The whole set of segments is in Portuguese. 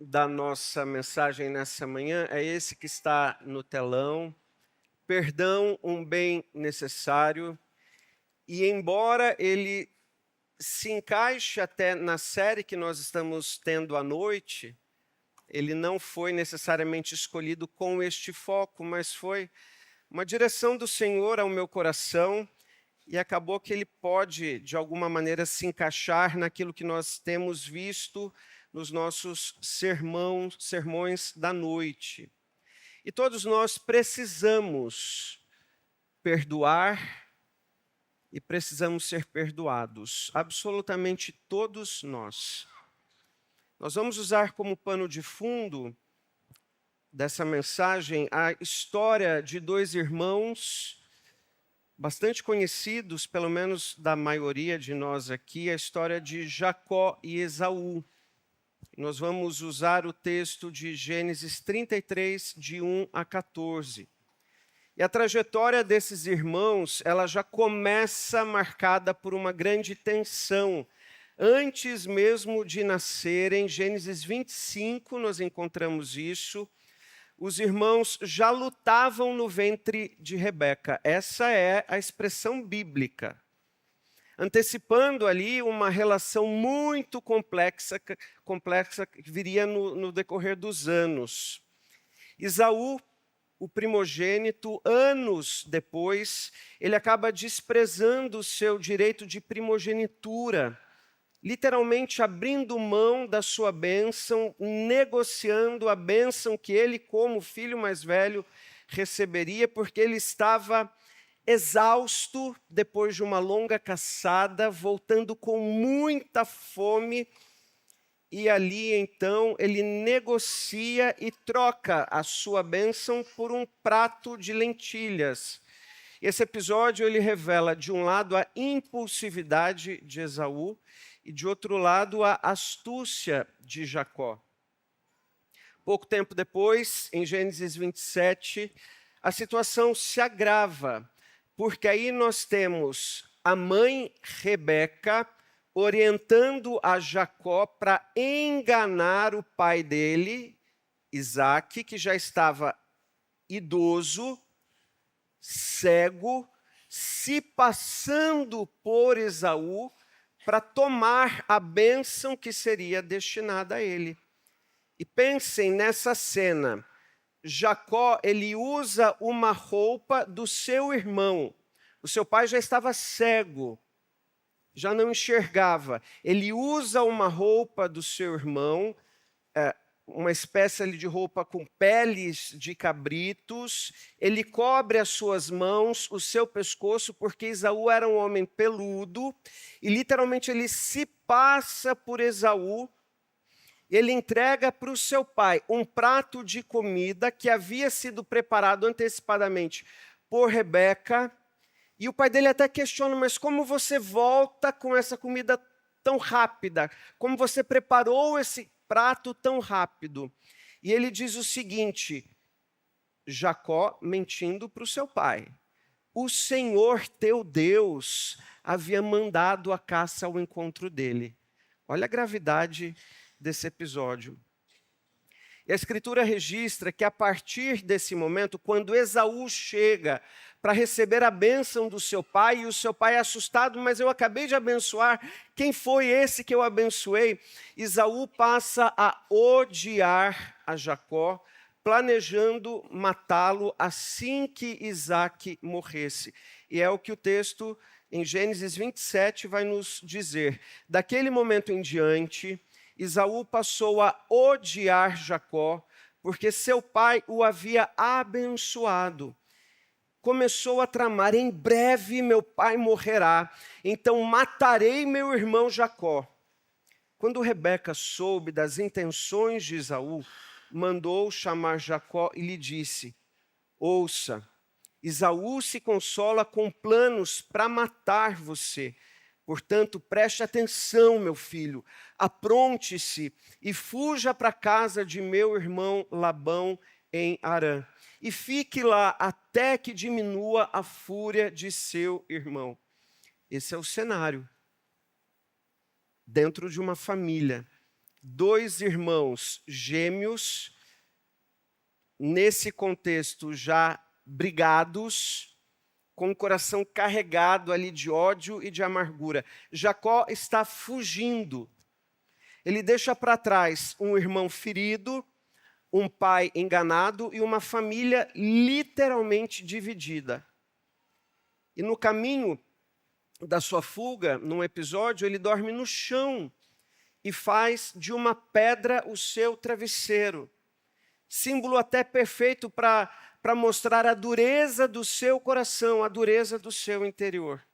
da nossa mensagem nessa manhã é esse que está no telão. Perdão, um bem necessário. E embora ele se encaixe até na série que nós estamos tendo à noite, ele não foi necessariamente escolhido com este foco, mas foi uma direção do Senhor ao meu coração e acabou que ele pode, de alguma maneira, se encaixar naquilo que nós temos visto nos nossos sermões da noite. E todos nós precisamos perdoar e precisamos ser perdoados, absolutamente todos nós. Nós vamos usar como pano de fundo dessa mensagem a história de dois irmãos bastante conhecidos, pelo menos da maioria de nós aqui, a história de Jacó e Esaú. Nós vamos usar o texto de Gênesis 33, de 1 a 14. E a trajetória desses irmãos, ela já começa marcada por uma grande tensão. Antes mesmo de nascerem, Gênesis 25, nós encontramos isso. Os irmãos já lutavam no ventre de Rebeca. Essa é a expressão bíblica, antecipando ali uma relação muito complexa que viria no decorrer dos anos. Esaú, o primogênito, anos depois, ele acaba desprezando o seu direito de primogenitura, literalmente abrindo mão da sua bênção, negociando a bênção que ele, como filho mais velho, receberia, porque ele estava exausto depois de uma longa caçada, voltando com muita fome. E ali, então, ele negocia e troca a sua bênção por um prato de lentilhas. Esse episódio, ele revela, de um lado, a impulsividade de Esaú e, de outro lado, a astúcia de Jacó. Pouco tempo depois, em Gênesis 27, a situação se agrava, porque aí nós temos a mãe Rebeca orientando a Jacó para enganar o pai dele, Isaque, que já estava idoso, cego, se passando por Esaú para tomar a bênção que seria destinada a ele. E pensem nessa cena. Jacó, ele usa uma roupa do seu irmão. O seu pai já estava cego, já não enxergava. Ele usa uma roupa do seu irmão, uma espécie ali de roupa com peles de cabritos. Ele cobre as suas mãos, o seu pescoço, porque Esaú era um homem peludo. E literalmente ele se passa por Esaú. Ele entrega para o seu pai um prato de comida que havia sido preparado antecipadamente por Rebeca. E o pai dele até questiona, mas como você volta com essa comida tão rápida? Como você preparou esse prato tão rápido? E ele diz o seguinte, Jacó mentindo para o seu pai. O Senhor teu Deus havia mandado a caça ao encontro dele. Olha a gravidade desse episódio. E a Escritura registra que a partir desse momento, quando Esaú chega para receber a bênção do seu pai, e o seu pai é assustado, mas eu acabei de abençoar, quem foi esse que eu abençoei? Esaú passa a odiar a Jacó, planejando matá-lo assim que Isaque morresse. E é o que o texto em Gênesis 27 vai nos dizer. Daquele momento em diante, Esaú passou a odiar Jacó, porque seu pai o havia abençoado. Começou a tramar, em breve meu pai morrerá, então matarei meu irmão Jacó. Quando Rebeca soube das intenções de Esaú, mandou chamar Jacó e lhe disse, ouça, Esaú se consola com planos para matar você. Portanto, preste atenção, meu filho, apronte-se e fuja para a casa de meu irmão Labão em Harã. E fique lá até que diminua a fúria de seu irmão. Esse é o cenário. Dentro de uma família dois irmãos gêmeos, nesse contexto já brigados, com o coração carregado ali de ódio e de amargura. Jacó está fugindo. Ele deixa para trás um irmão ferido, um pai enganado e uma família literalmente dividida. E no caminho da sua fuga, num episódio, ele dorme no chão e faz de uma pedra o seu travesseiro. Símbolo até perfeito para mostrar a dureza do seu coração, a dureza do seu interior.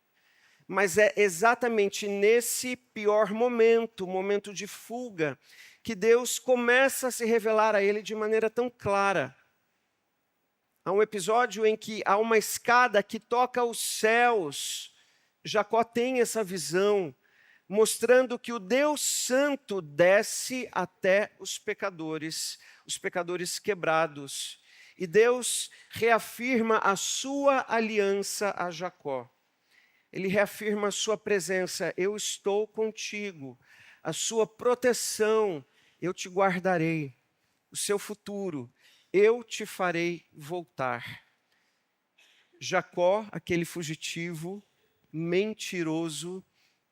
Mas é exatamente nesse pior momento, momento de fuga, que Deus começa a se revelar a ele de maneira tão clara. Há um episódio em que há uma escada que toca os céus. Jacó tem essa visão, mostrando que o Deus Santo desce até os pecadores quebrados. E Deus reafirma a sua aliança a Jacó. Ele reafirma a sua presença, eu estou contigo, a sua proteção, eu te guardarei, o seu futuro, eu te farei voltar. Jacó, aquele fugitivo, mentiroso,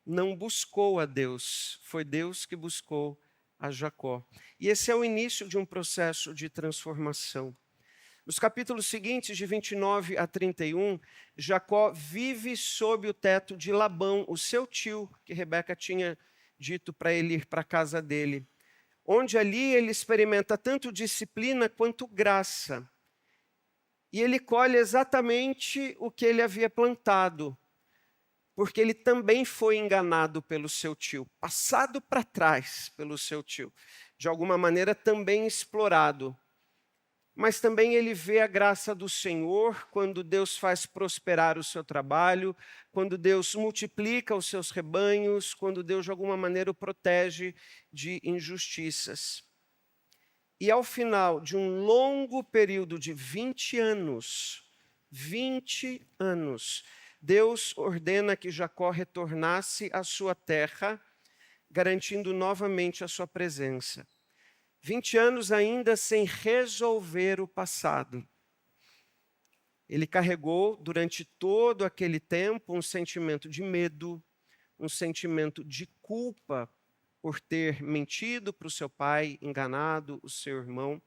não buscou a Deus, foi Deus que buscou a Jacó. E esse é o início de um processo de transformação. Nos capítulos seguintes, de 29 a 31, Jacó vive sob o teto de Labão, o seu tio, que Rebeca tinha dito para ele ir para a casa dele, onde ali ele experimenta tanto disciplina quanto graça. E ele colhe exatamente o que ele havia plantado, porque ele também foi enganado pelo seu tio, passado para trás pelo seu tio, de alguma maneira também explorado. Mas também ele vê a graça do Senhor quando Deus faz prosperar o seu trabalho, quando Deus multiplica os seus rebanhos, quando Deus de alguma maneira o protege de injustiças. E ao final de um longo período de 20 anos, Deus ordena que Jacó retornasse à sua terra, garantindo novamente a sua presença. 20 anos ainda sem resolver o passado. Ele carregou durante todo aquele tempo um sentimento de medo, um sentimento de culpa por ter mentido para o seu pai, enganado o seu irmão.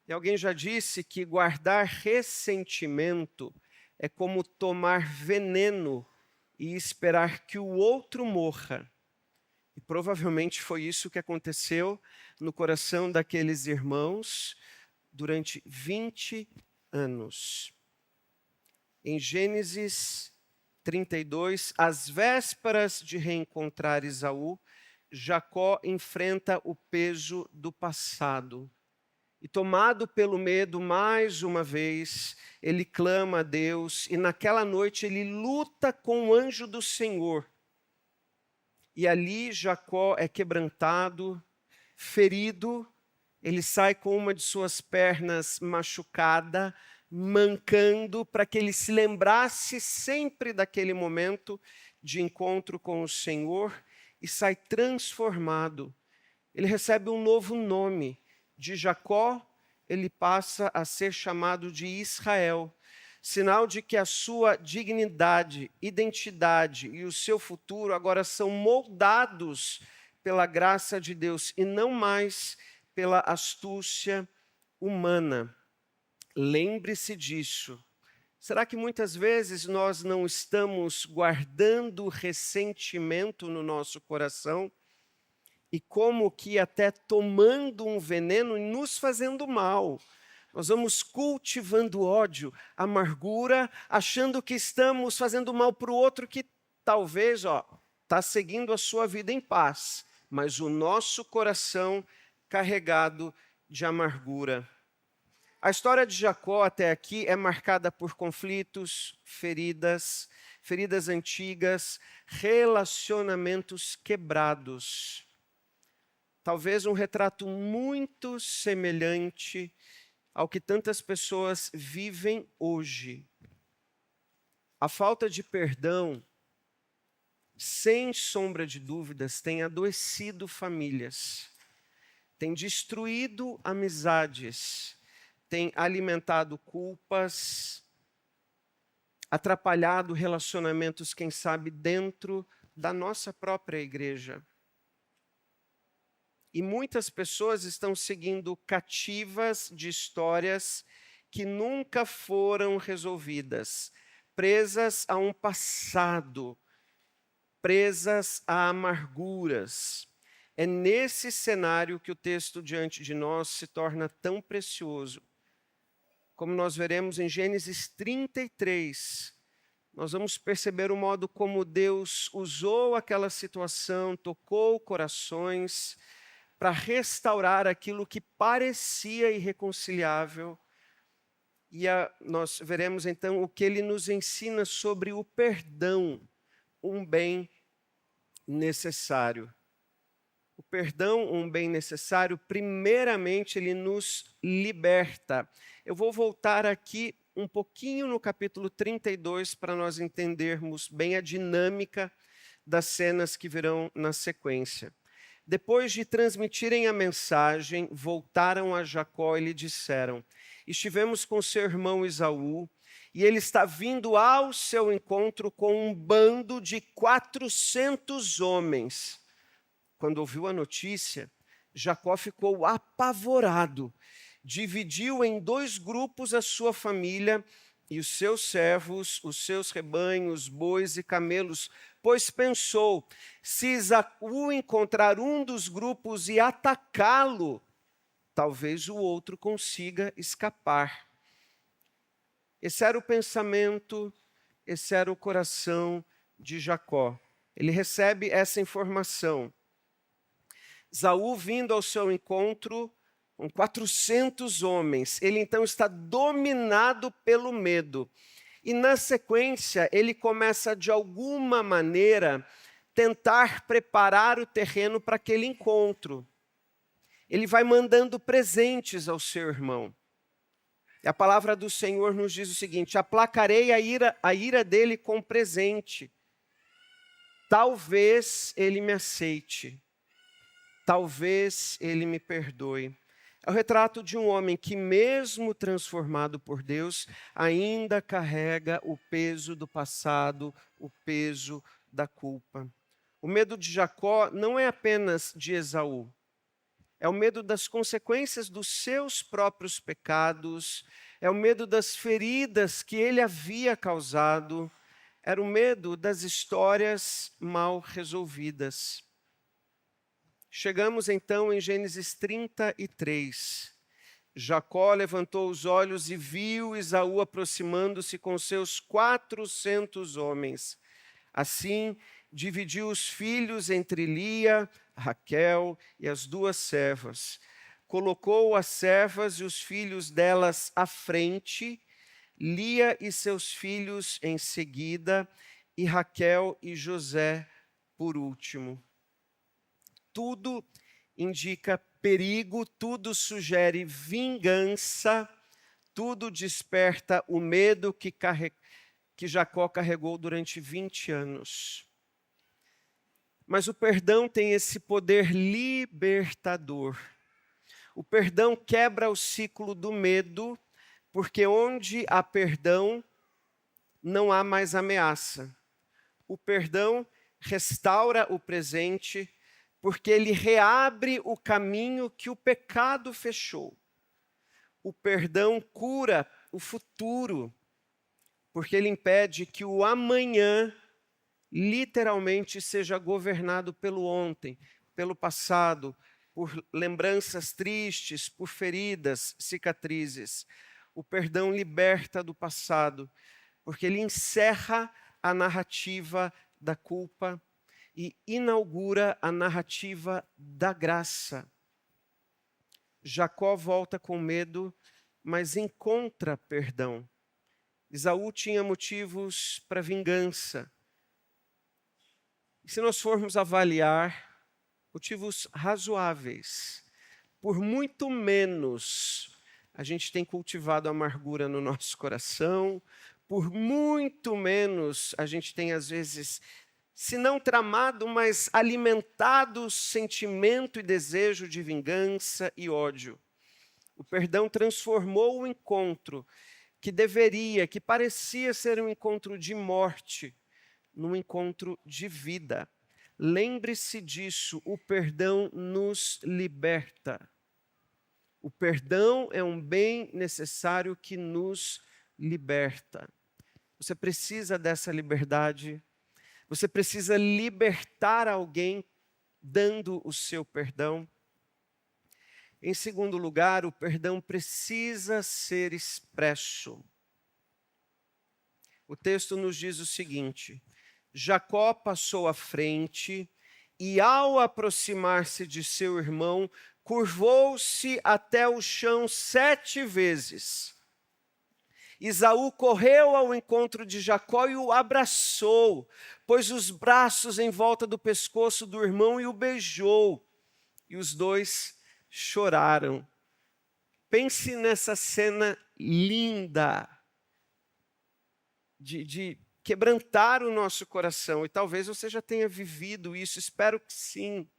E alguém já disse que guardar ressentimento é como tomar veneno e esperar que o outro morra. E provavelmente foi isso que aconteceu no coração daqueles irmãos durante 20 anos. Em Gênesis 32, às vésperas de reencontrar Esaú, Jacó enfrenta o peso do passado. E tomado pelo medo, mais uma vez, ele clama a Deus, e naquela noite ele luta com o anjo do Senhor. E ali Jacó é quebrantado, ferido, ele sai com uma de suas pernas machucada, mancando, para que ele se lembrasse sempre daquele momento de encontro com o Senhor e sai transformado. Ele recebe um novo nome. De Jacó, ele passa a ser chamado de Israel. Sinal de que a sua dignidade, identidade e o seu futuro agora são moldados pela graça de Deus e não mais pela astúcia humana. Lembre-se disso. Será que muitas vezes nós não estamos guardando ressentimento no nosso coração e como que até tomando um veneno e nos fazendo mal? Nós vamos cultivando ódio, amargura, achando que estamos fazendo mal para o outro que talvez está seguindo a sua vida em paz, mas o nosso coração carregado de amargura. A história de Jacó até aqui é marcada por conflitos, feridas antigas, relacionamentos quebrados. Talvez um retrato muito semelhante ao que tantas pessoas vivem hoje. A falta de perdão sem sombra de dúvidas, tem adoecido famílias, tem destruído amizades, tem alimentado culpas, atrapalhado relacionamentos, quem sabe, dentro da nossa própria igreja. E muitas pessoas estão seguindo cativas de histórias que nunca foram resolvidas, presas a um passado, presas a amarguras. É nesse cenário que o texto diante de nós se torna tão precioso. Como nós veremos em Gênesis 33, nós vamos perceber o modo como Deus usou aquela situação, tocou corações, para restaurar aquilo que parecia irreconciliável. E nós veremos então o que ele nos ensina sobre o perdão, um bem necessário. O perdão, um bem necessário, primeiramente ele nos liberta. Eu vou voltar aqui um pouquinho no capítulo 32 para nós entendermos bem a dinâmica das cenas que virão na sequência. Depois de transmitirem a mensagem, voltaram a Jacó e lhe disseram: estivemos com seu irmão Esaú, e ele está vindo ao seu encontro com um bando de 400 homens. Quando ouviu a notícia, Jacó ficou apavorado, dividiu em 2 grupos a sua família e os seus servos, os seus rebanhos, bois e camelos, pois pensou, se Esaú encontrar um dos grupos e atacá-lo, talvez o outro consiga escapar. Esse era o pensamento, esse era o coração de Jacó. Ele recebe essa informação. Esaú vindo ao seu encontro com 400 homens. Ele então está dominado pelo medo. E na sequência, ele começa de alguma maneira tentar preparar o terreno para aquele encontro. Ele vai mandando presentes ao seu irmão. E a palavra do Senhor nos diz o seguinte: aplacarei a ira dele com presente. Talvez ele me aceite. Talvez ele me perdoe. É o retrato de um homem que, mesmo transformado por Deus, ainda carrega o peso do passado, o peso da culpa. O medo de Jacó não é apenas de Esaú. É o medo das consequências dos seus próprios pecados, é o medo das feridas que ele havia causado, era o medo das histórias mal resolvidas. Chegamos então em Gênesis 33. Jacó levantou os olhos e viu Esaú aproximando-se com seus 400 homens. Assim, dividiu os filhos entre Lia, Raquel e as 2 servas. Colocou as servas e os filhos delas à frente, Lia e seus filhos em seguida, e Raquel e José por último. Tudo indica perigo, tudo sugere vingança, tudo desperta o medo que Jacó carregou durante 20 anos. Mas o perdão tem esse poder libertador. O perdão quebra o ciclo do medo, porque onde há perdão, não há mais ameaça. O perdão restaura o presente, porque ele reabre o caminho que o pecado fechou. O perdão cura o futuro, porque ele impede que o amanhã literalmente seja governado pelo ontem, pelo passado, por lembranças tristes, por feridas, cicatrizes. O perdão liberta do passado, porque ele encerra a narrativa da culpa e inaugura a narrativa da graça. Jacó volta com medo, mas encontra perdão. Esaú tinha motivos para vingança. E se nós formos avaliar motivos razoáveis, por muito menos a gente tem cultivado amargura no nosso coração, por muito menos a gente tem às vezes se não tramado, mas alimentado sentimento e desejo de vingança e ódio. O perdão transformou o encontro que parecia ser um encontro de morte, num encontro de vida. Lembre-se disso, o perdão nos liberta. O perdão é um bem necessário que nos liberta. Você precisa dessa liberdade. Você precisa libertar alguém dando o seu perdão. Em segundo lugar, o perdão precisa ser expresso. O texto nos diz o seguinte: Jacó passou à frente e, ao aproximar-se de seu irmão, curvou-se até o chão 7 vezes. Esaú correu ao encontro de Jacó e o abraçou, pôs os braços em volta do pescoço do irmão e o beijou. E os dois choraram. Pense nessa cena linda de quebrantar o nosso coração. E talvez você já tenha vivido isso, espero que sim.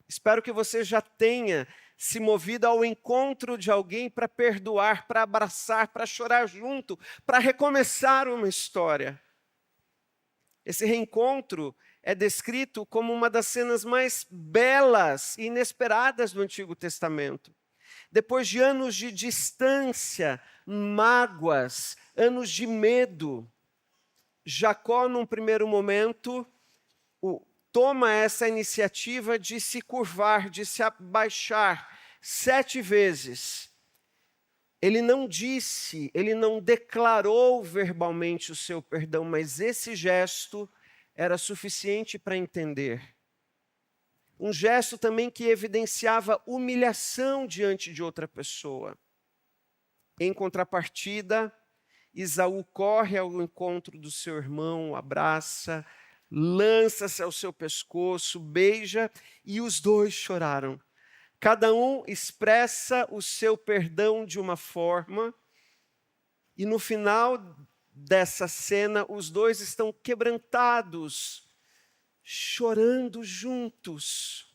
Espero que você já tenha se movido ao encontro de alguém para perdoar, para abraçar, para chorar junto, para recomeçar uma história. Esse reencontro é descrito como uma das cenas mais belas e inesperadas do Antigo Testamento. Depois de anos de distância, mágoas, anos de medo, Jacó, num primeiro momento, toma essa iniciativa de se curvar, de se abaixar 7 vezes. Ele não disse, ele não declarou verbalmente o seu perdão, mas esse gesto era suficiente para entender. Um gesto também que evidenciava humilhação diante de outra pessoa. Em contrapartida, Esaú corre ao encontro do seu irmão, o abraça, lança-se ao seu pescoço, beija, e os dois choraram. Cada um expressa o seu perdão de uma forma, e no final dessa cena, os dois estão quebrantados, chorando juntos,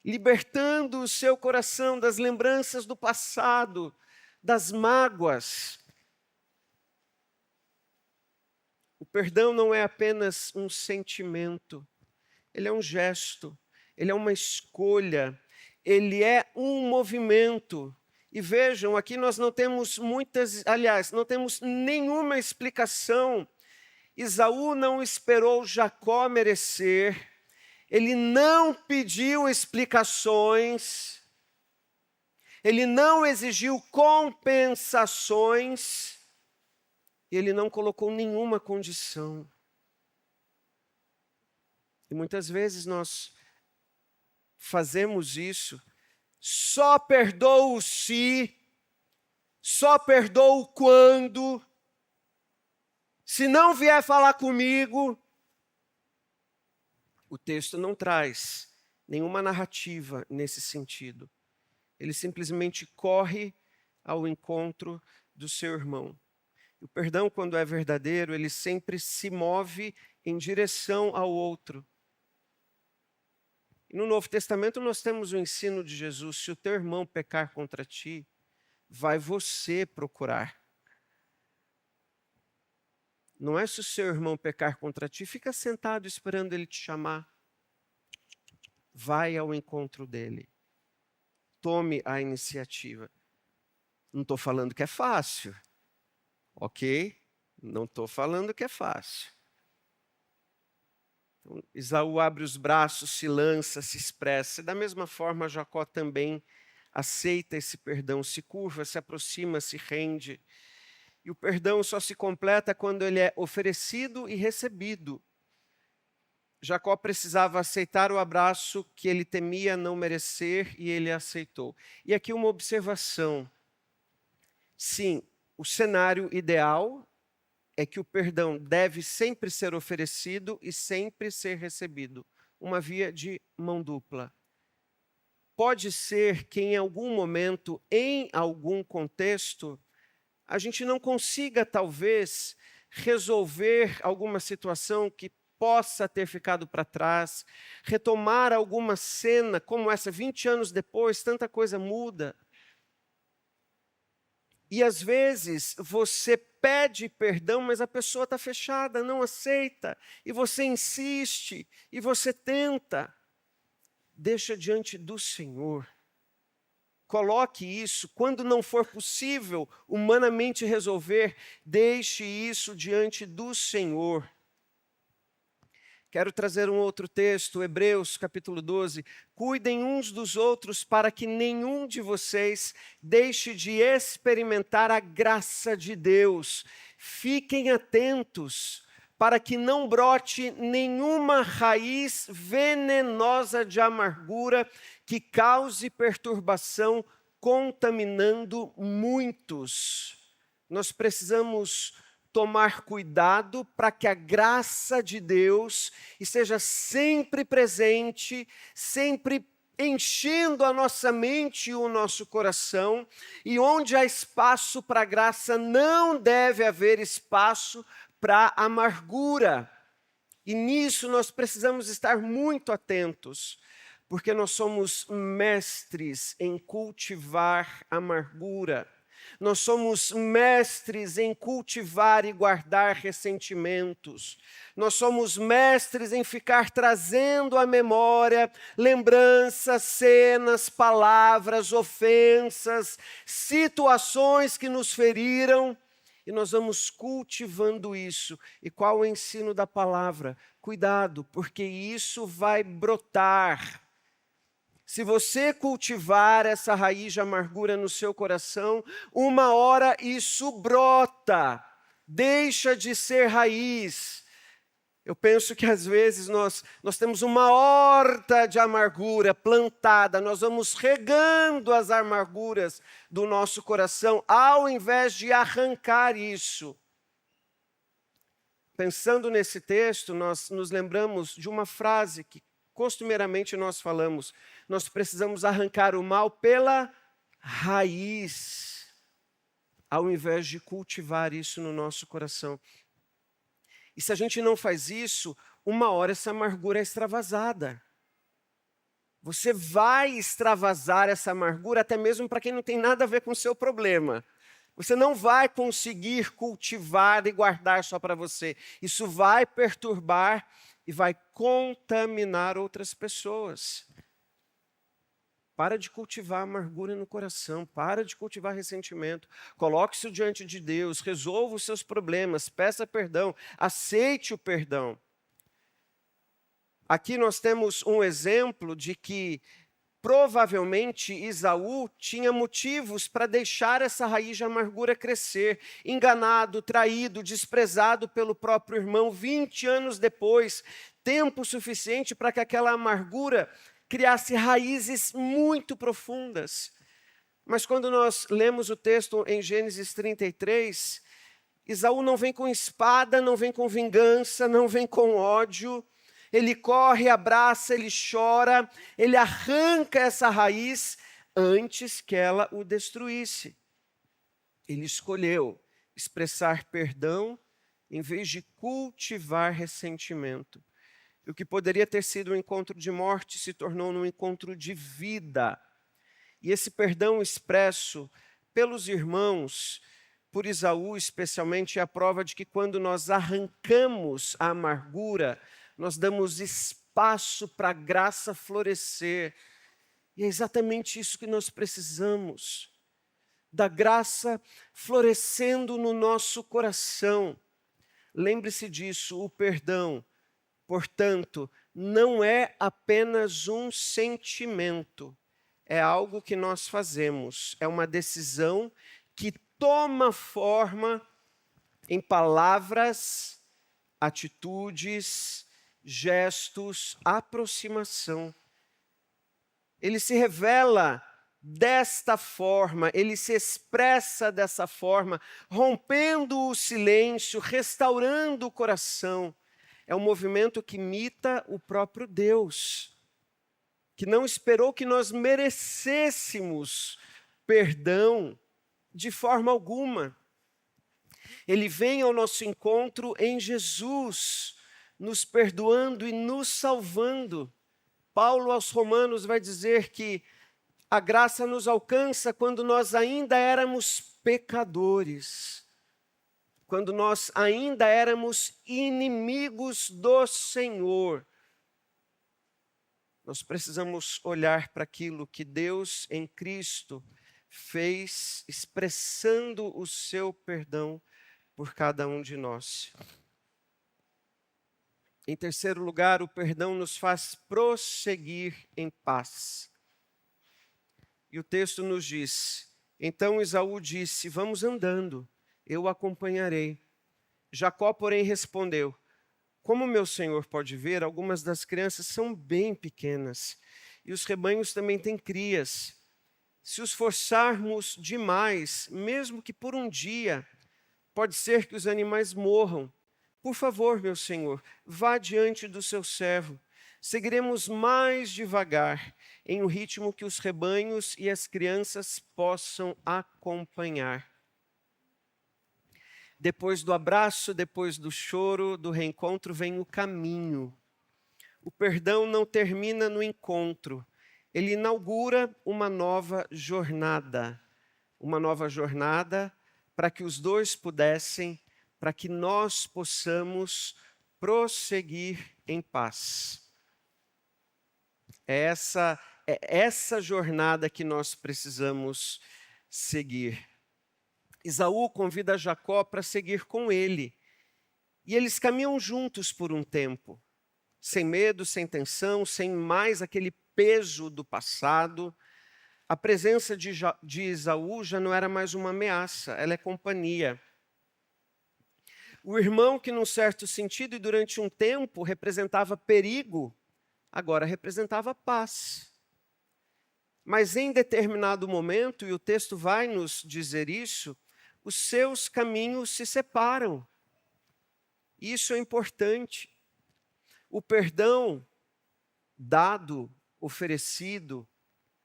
libertando o seu coração das lembranças do passado, das mágoas. O perdão não é apenas um sentimento, ele é um gesto, ele é uma escolha, ele é um movimento. E vejam, aqui nós não temos não temos nenhuma explicação. Esaú não esperou Jacó merecer, ele não pediu explicações, ele não exigiu compensações, ele não colocou nenhuma condição. E muitas vezes nós fazemos isso, só perdoo se, só perdoo quando, se não vier falar comigo. O texto não traz nenhuma narrativa nesse sentido. Ele simplesmente corre ao encontro do seu irmão. O perdão, quando é verdadeiro, ele sempre se move em direção ao outro. E no Novo Testamento nós temos o ensino de Jesus: se o teu irmão pecar contra ti, vai você procurar. Não é se o seu irmão pecar contra ti, fica sentado esperando ele te chamar. Vai ao encontro dele. Tome a iniciativa. Não estou falando que é fácil. Ok? Não estou falando que é fácil. Então, Esaú abre os braços, se lança, se expressa. E da mesma forma, Jacó também aceita esse perdão, se curva, se aproxima, se rende. E o perdão só se completa quando ele é oferecido e recebido. Jacó precisava aceitar o abraço que ele temia não merecer e ele aceitou. E aqui uma observação. Sim, o cenário ideal é que o perdão deve sempre ser oferecido e sempre ser recebido. Uma via de mão dupla. Pode ser que em algum momento, em algum contexto, a gente não consiga, talvez, resolver alguma situação que possa ter ficado para trás, retomar alguma cena como essa, 20 anos depois, tanta coisa muda. E às vezes você pede perdão, mas a pessoa está fechada, não aceita, e você insiste, e você tenta. Deixa diante do Senhor. Coloque isso, quando não for possível humanamente resolver, deixe isso diante do Senhor. Quero trazer um outro texto, Hebreus capítulo 12. Cuidem uns dos outros para que nenhum de vocês deixe de experimentar a graça de Deus. Fiquem atentos para que não brote nenhuma raiz venenosa de amargura que cause perturbação, contaminando muitos. Nós precisamos tomar cuidado para que a graça de Deus esteja sempre presente, sempre enchendo a nossa mente e o nosso coração, e onde há espaço para a graça, não deve haver espaço para amargura. E nisso nós precisamos estar muito atentos, porque nós somos mestres em cultivar amargura. Nós somos mestres em cultivar e guardar ressentimentos. Nós somos mestres em ficar trazendo à memória lembranças, cenas, palavras, ofensas, situações que nos feriram. E nós vamos cultivando isso. E qual o ensino da palavra? Cuidado, porque isso vai brotar. Se você cultivar essa raiz de amargura no seu coração, uma hora isso brota, deixa de ser raiz. Eu penso que às vezes nós temos uma horta de amargura plantada, nós vamos regando as amarguras do nosso coração, ao invés de arrancar isso. Pensando nesse texto, nós nos lembramos de uma frase que costumeiramente nós falamos: nós precisamos arrancar o mal pela raiz, ao invés de cultivar isso no nosso coração. E se a gente não faz isso, uma hora essa amargura é extravasada. Você vai extravasar essa amargura até mesmo para quem não tem nada a ver com o seu problema. Você não vai conseguir cultivar e guardar só para você. Isso vai perturbar e vai contaminar outras pessoas. Para de cultivar amargura no coração, para de cultivar ressentimento. Coloque isso diante de Deus, resolva os seus problemas, peça perdão, aceite o perdão. Aqui nós temos um exemplo de que provavelmente Esaú tinha motivos para deixar essa raiz de amargura crescer, enganado, traído, desprezado pelo próprio irmão, 20 anos depois, tempo suficiente para que aquela amargura criasse raízes muito profundas. Mas quando nós lemos o texto em Gênesis 33, Esaú não vem com espada, não vem com vingança, não vem com ódio. Ele corre, abraça, ele chora, ele arranca essa raiz antes que ela o destruísse. Ele escolheu expressar perdão em vez de cultivar ressentimento. E o que poderia ter sido um encontro de morte se tornou um encontro de vida. E esse perdão expresso pelos irmãos, por Esaú especialmente, é a prova de que quando nós arrancamos a amargura, nós damos espaço para a graça florescer. E é exatamente isso que nós precisamos. Da graça florescendo no nosso coração. Lembre-se disso, o perdão, portanto, não é apenas um sentimento. É algo que nós fazemos. É uma decisão que toma forma em palavras, atitudes, gestos, aproximação. Ele se revela desta forma, ele se expressa dessa forma, rompendo o silêncio, restaurando o coração. É um movimento que imita o próprio Deus, que não esperou que nós merecêssemos perdão de forma alguma. Ele vem ao nosso encontro em Jesus, nos perdoando e nos salvando. Paulo aos Romanos vai dizer que a graça nos alcança quando nós ainda éramos pecadores, quando nós ainda éramos inimigos do Senhor. Nós precisamos olhar para aquilo que Deus em Cristo fez, expressando o seu perdão por cada um de nós. Em terceiro lugar, o perdão nos faz prosseguir em paz. E o texto nos diz: então Esaú disse: vamos andando, eu o acompanharei. Jacó, porém, respondeu: como meu senhor pode ver, algumas das crianças são bem pequenas, e os rebanhos também têm crias. Se os forçarmos demais, mesmo que por um dia, pode ser que os animais morram. Por favor, meu senhor, vá diante do seu servo. Seguiremos mais devagar, em um ritmo que os rebanhos e as crianças possam acompanhar. Depois do abraço, depois do choro, do reencontro, vem o caminho. O perdão não termina no encontro. Ele inaugura uma nova jornada. Uma nova jornada para que os dois pudessem, para que nós possamos prosseguir em paz. É essa jornada que nós precisamos seguir. Esaú convida Jacó para seguir com ele. E eles caminham juntos por um tempo, sem medo, sem tensão, sem mais aquele peso do passado. A presença de Esaú já não era mais uma ameaça, ela é companhia. O irmão que, num certo sentido e durante um tempo, representava perigo, agora representava paz. Mas em determinado momento, e o texto vai nos dizer isso, os seus caminhos se separam. Isso é importante. O perdão dado, oferecido,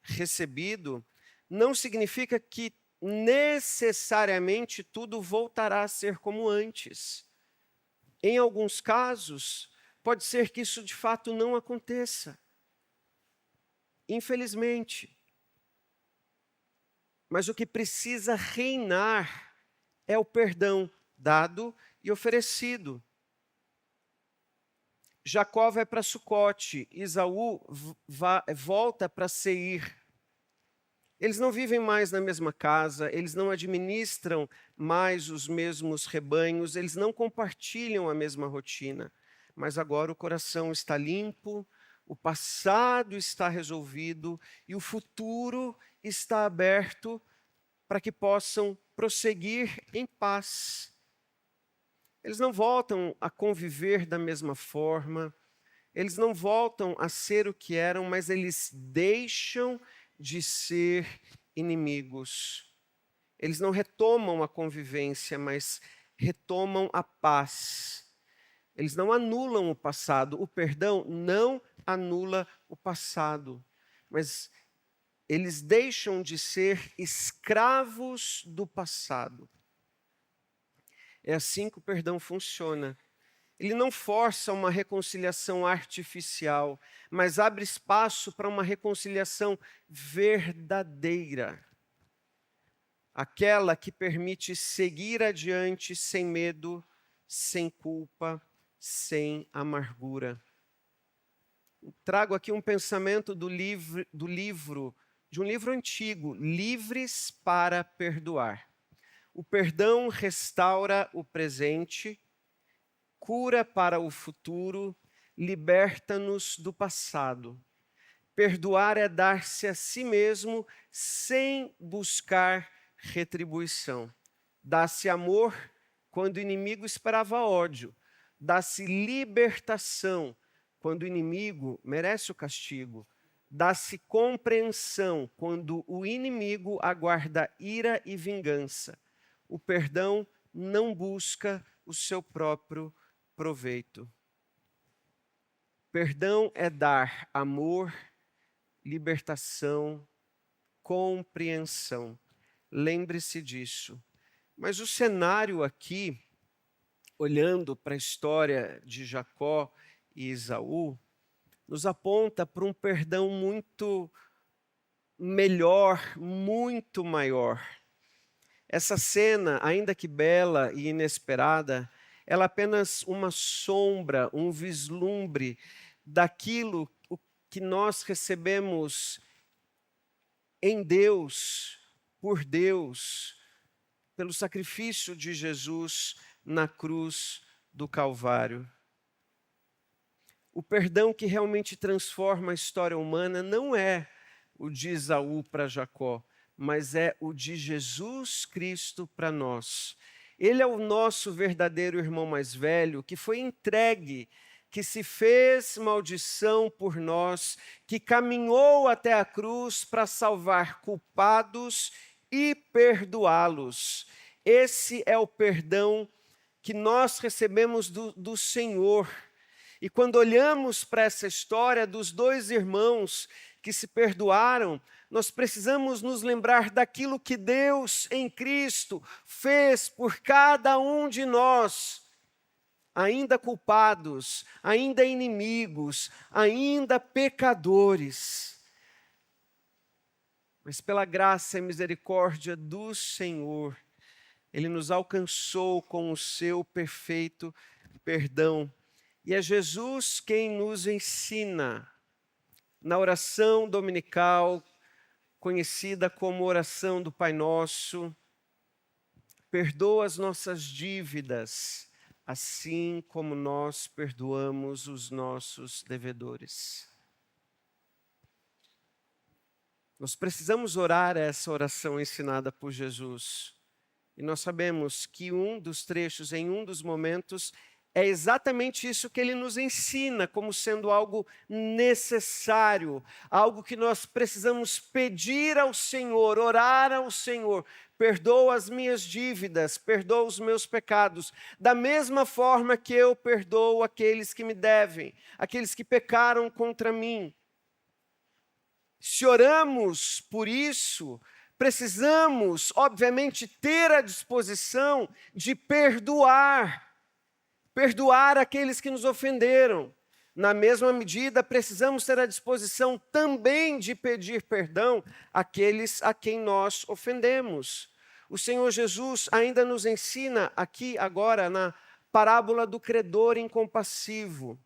recebido, não significa que necessariamente tudo voltará a ser como antes. Em alguns casos, pode ser que isso de fato não aconteça. Infelizmente. Mas o que precisa reinar é o perdão dado e oferecido. Jacó vai para Sucote, Esaú volta para Seir. Eles não vivem mais na mesma casa, eles não administram mais os mesmos rebanhos, eles não compartilham a mesma rotina. Mas agora o coração está limpo, o passado está resolvido e o futuro está aberto para que possam prosseguir em paz. Eles não voltam a conviver da mesma forma, eles não voltam a ser o que eram, mas eles deixam de ser inimigos. Eles não retomam a convivência, mas retomam a paz. Eles não anulam o passado. O perdão não anula o passado, mas eles deixam de ser escravos do passado. É assim que o perdão funciona. Ele não força uma reconciliação artificial, mas abre espaço para uma reconciliação verdadeira. Aquela que permite seguir adiante sem medo, sem culpa, sem amargura. Trago aqui um pensamento de um livro antigo, Livres para Perdoar. O perdão restaura o presente, cura para o futuro, liberta-nos do passado. Perdoar é dar-se a si mesmo sem buscar retribuição. Dá-se amor quando o inimigo esperava ódio. Dá-se libertação quando o inimigo merece o castigo. Dá-se compreensão quando o inimigo aguarda ira e vingança. O perdão não busca o seu próprio proveito. Perdão é dar amor, libertação, compreensão. Lembre-se disso. Mas o cenário aqui, olhando para a história de Jacó e Esaú, nos aponta para um perdão muito melhor, muito maior. Essa cena, ainda que bela e inesperada, ela é apenas uma sombra, um vislumbre daquilo que nós recebemos em Deus, por Deus, pelo sacrifício de Jesus na cruz do Calvário. O perdão que realmente transforma a história humana não é o de Esaú para Jacó, mas é o de Jesus Cristo para nós. Ele é o nosso verdadeiro irmão mais velho, que foi entregue, que se fez maldição por nós, que caminhou até a cruz para salvar culpados e perdoá-los. Esse é o perdão que nós recebemos do Senhor. E quando olhamos para essa história dos dois irmãos que se perdoaram, nós precisamos nos lembrar daquilo que Deus em Cristo fez por cada um de nós, ainda culpados, ainda inimigos, ainda pecadores. Mas pela graça e misericórdia do Senhor, Ele nos alcançou com o seu perfeito perdão. E é Jesus quem nos ensina na oração dominical, conhecida como oração do Pai Nosso: perdoa as nossas dívidas, assim como nós perdoamos os nossos devedores. Nós precisamos orar essa oração ensinada por Jesus. E nós sabemos que um dos trechos, em um dos momentos, é exatamente isso que ele nos ensina como sendo algo necessário, algo que nós precisamos pedir ao Senhor, orar ao Senhor. Perdoa as minhas dívidas, perdoa os meus pecados, da mesma forma que eu perdoo aqueles que me devem, aqueles que pecaram contra mim. Se oramos por isso, precisamos, obviamente, ter a disposição de perdoar aqueles que nos ofenderam. Na mesma medida, precisamos ter a disposição também de pedir perdão àqueles a quem nós ofendemos. O Senhor Jesus ainda nos ensina aqui agora na parábola do credor incompassivo.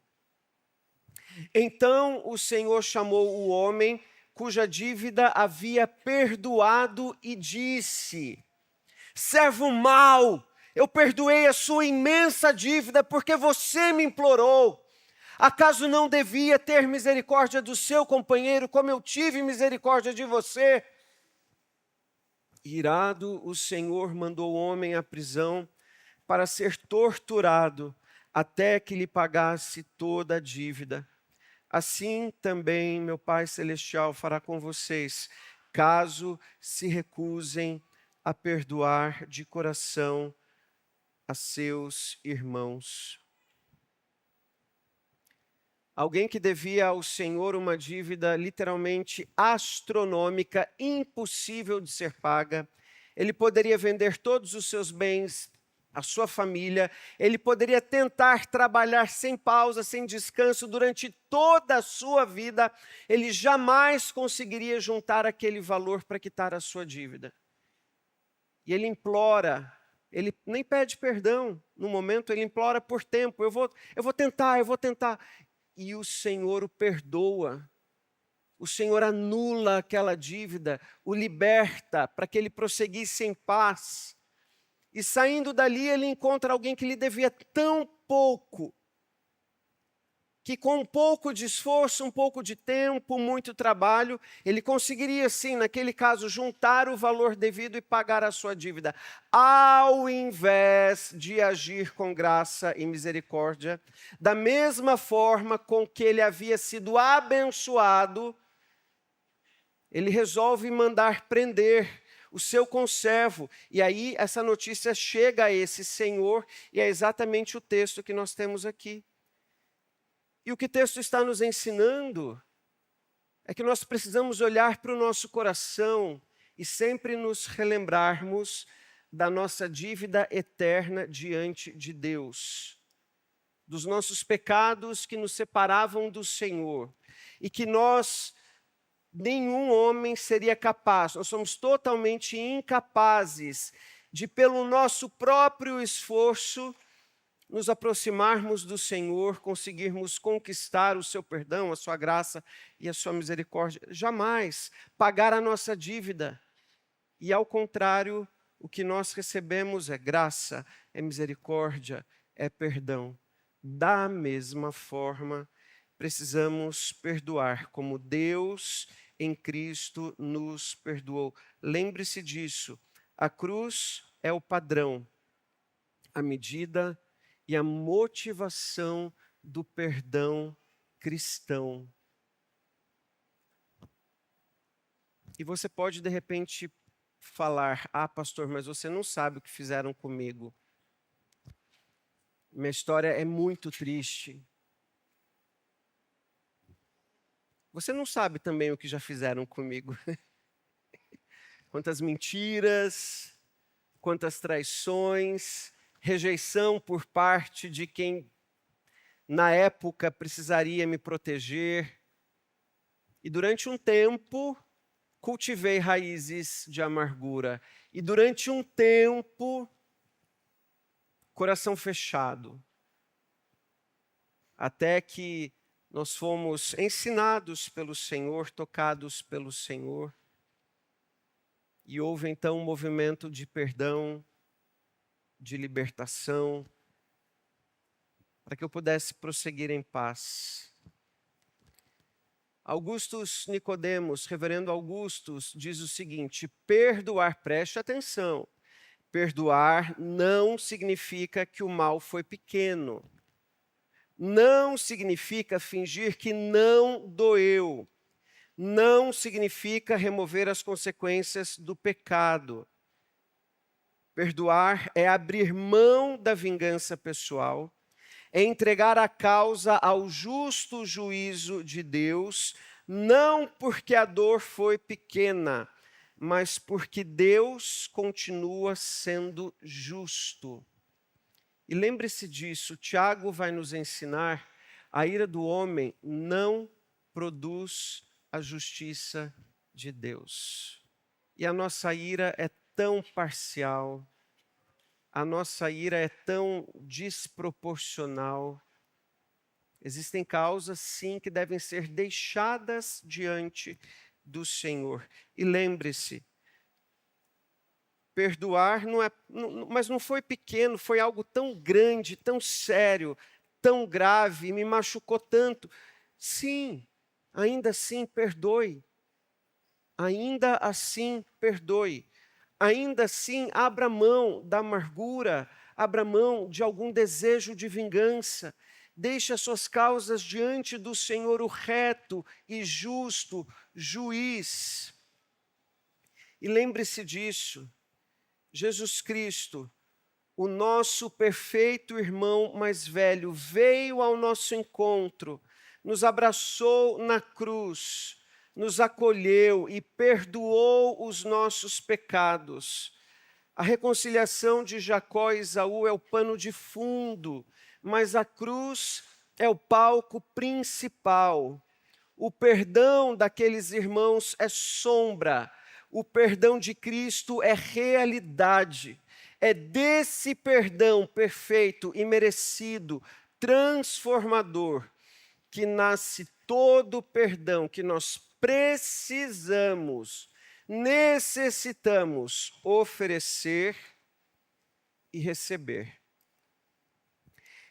Então o Senhor chamou o homem cuja dívida havia perdoado e disse: servo mau, eu perdoei a sua imensa dívida porque você me implorou. Acaso não devia ter misericórdia do seu companheiro como eu tive misericórdia de você? Irado, o Senhor mandou o homem à prisão para ser torturado até que lhe pagasse toda a dívida. Assim também meu Pai Celestial fará com vocês, caso se recusem a perdoar de coração a seus irmãos. Alguém que devia ao Senhor uma dívida literalmente astronômica, impossível de ser paga. Ele poderia vender todos os seus bens, a sua família, ele poderia tentar trabalhar sem pausa, sem descanso durante toda a sua vida, ele jamais conseguiria juntar aquele valor para quitar a sua dívida. E ele implora, ele nem pede perdão, no momento ele implora por tempo, eu vou tentar. E o Senhor o perdoa, o Senhor anula aquela dívida, o liberta para que ele prosseguisse em paz. E saindo dali, ele encontra alguém que lhe devia tão pouco, que com um pouco de esforço, um pouco de tempo, muito trabalho, ele conseguiria sim, naquele caso, juntar o valor devido e pagar a sua dívida. Ao invés de agir com graça e misericórdia, da mesma forma com que ele havia sido abençoado, ele resolve mandar prender o seu conservo. E aí essa notícia chega a esse senhor, e é exatamente o texto que nós temos aqui. E o que o texto está nos ensinando é que nós precisamos olhar para o nosso coração e sempre nos relembrarmos da nossa dívida eterna diante de Deus, dos nossos pecados que nos separavam do Senhor, e que nenhum homem seria capaz, nós somos totalmente incapazes de, pelo nosso próprio esforço, nos aproximarmos do Senhor, conseguirmos conquistar o seu perdão, a sua graça e a sua misericórdia. Jamais pagar a nossa dívida. E ao contrário, o que nós recebemos é graça, é misericórdia, é perdão. Da mesma forma, precisamos perdoar, como Deus em Cristo nos perdoou. Lembre-se disso. A cruz é o padrão, a medida e a motivação do perdão cristão. E você pode, de repente, falar: ah, pastor, mas você não sabe o que fizeram comigo. Minha história é muito triste. Você não sabe também o que já fizeram comigo. Quantas mentiras, quantas traições, rejeição por parte de quem na época precisaria me proteger. E durante um tempo cultivei raízes de amargura. E durante um tempo, coração fechado. Até que nós fomos ensinados pelo Senhor, tocados pelo Senhor. E houve então um movimento de perdão, de libertação, para que eu pudesse prosseguir em paz. Augustus Nicodemos, reverendo Augustus, diz o seguinte: perdoar, preste atenção, perdoar não significa que o mal foi pequeno. Não significa fingir que não doeu. Não significa remover as consequências do pecado. Perdoar é abrir mão da vingança pessoal, é entregar a causa ao justo juízo de Deus, não porque a dor foi pequena, mas porque Deus continua sendo justo. E lembre-se disso, Tiago vai nos ensinar: a ira do homem não produz a justiça de Deus. E a nossa ira é tão parcial, a nossa ira é tão desproporcional. Existem causas, sim, que devem ser deixadas diante do Senhor. E lembre-se, perdoar mas não foi pequeno, foi algo tão grande, tão sério, tão grave, me machucou tanto. Sim, ainda assim perdoe. Ainda assim perdoe. Ainda assim abra mão da amargura, abra mão de algum desejo de vingança. Deixe as suas causas diante do Senhor, o reto e justo juiz. E lembre-se disso. Jesus Cristo, o nosso perfeito irmão mais velho, veio ao nosso encontro, nos abraçou na cruz, nos acolheu e perdoou os nossos pecados. A reconciliação de Jacó e Esaú é o pano de fundo, mas a cruz é o palco principal. O perdão daqueles irmãos é sombra. O perdão de Cristo é realidade. É desse perdão perfeito e merecido, transformador, que nasce todo o perdão que nós precisamos, necessitamos oferecer e receber.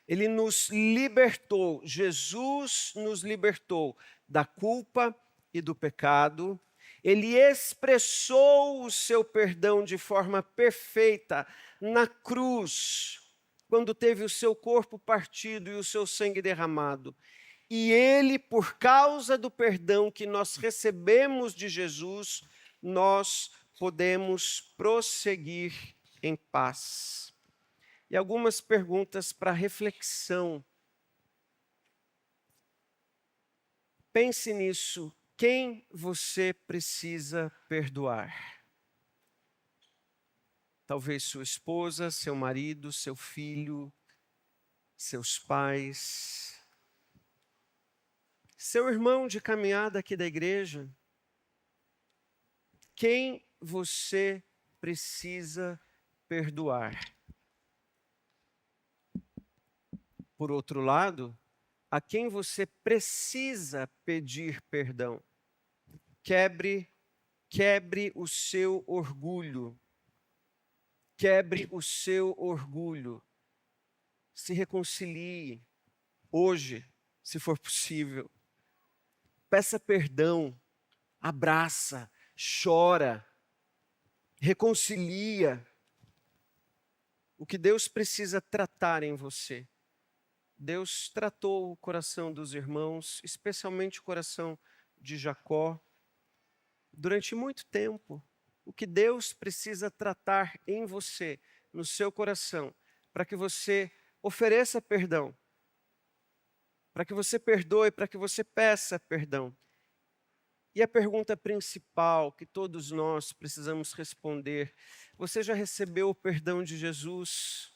Ele nos libertou, Jesus nos libertou da culpa e do pecado. Ele expressou o seu perdão de forma perfeita na cruz, quando teve o seu corpo partido e o seu sangue derramado. E ele, por causa do perdão que nós recebemos de Jesus, nós podemos prosseguir em paz. E algumas perguntas para reflexão. Pense nisso. Quem você precisa perdoar? Talvez sua esposa, seu marido, seu filho, seus pais, seu irmão de caminhada aqui da igreja. Quem você precisa perdoar? Por outro lado, a quem você precisa pedir perdão? Quebre o seu orgulho. Quebre o seu orgulho. Se reconcilie hoje, se for possível. Peça perdão, abraça, chora, reconcilia. O que Deus precisa tratar em você. Deus tratou o coração dos irmãos, especialmente o coração de Jacó, durante muito tempo. O que Deus precisa tratar em você, no seu coração, para que você ofereça perdão, para que você perdoe, para que você peça perdão. E a pergunta principal que todos nós precisamos responder: você já recebeu o perdão de Jesus?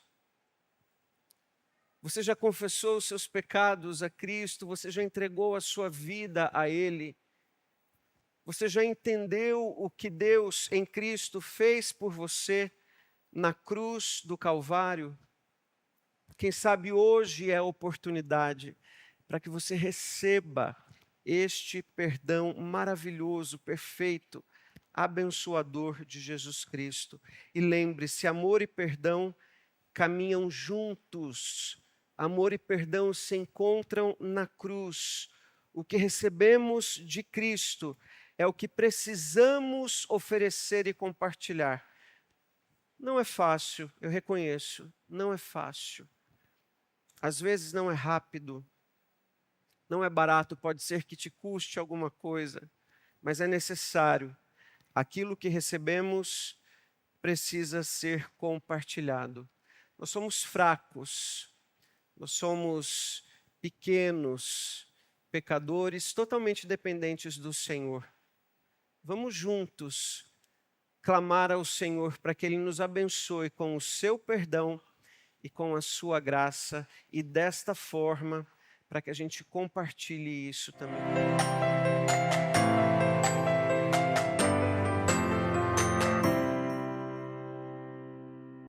Você já confessou os seus pecados a Cristo? Você já entregou a sua vida a Ele? Você já entendeu o que Deus em Cristo fez por você na cruz do Calvário? Quem sabe hoje é a oportunidade para que você receba este perdão maravilhoso, perfeito, abençoador de Jesus Cristo. E lembre-se, amor e perdão caminham juntos. Amor e perdão se encontram na cruz. O que recebemos de Cristo é o que precisamos oferecer e compartilhar. Não é fácil, eu reconheço, não é fácil. Às vezes não é rápido, não é barato, pode ser que te custe alguma coisa, mas é necessário. Aquilo que recebemos precisa ser compartilhado. Nós somos fracos, nós somos pequenos, pecadores, totalmente dependentes do Senhor. Vamos juntos clamar ao Senhor para que Ele nos abençoe com o seu perdão e com a sua graça, e desta forma, para que a gente compartilhe isso também.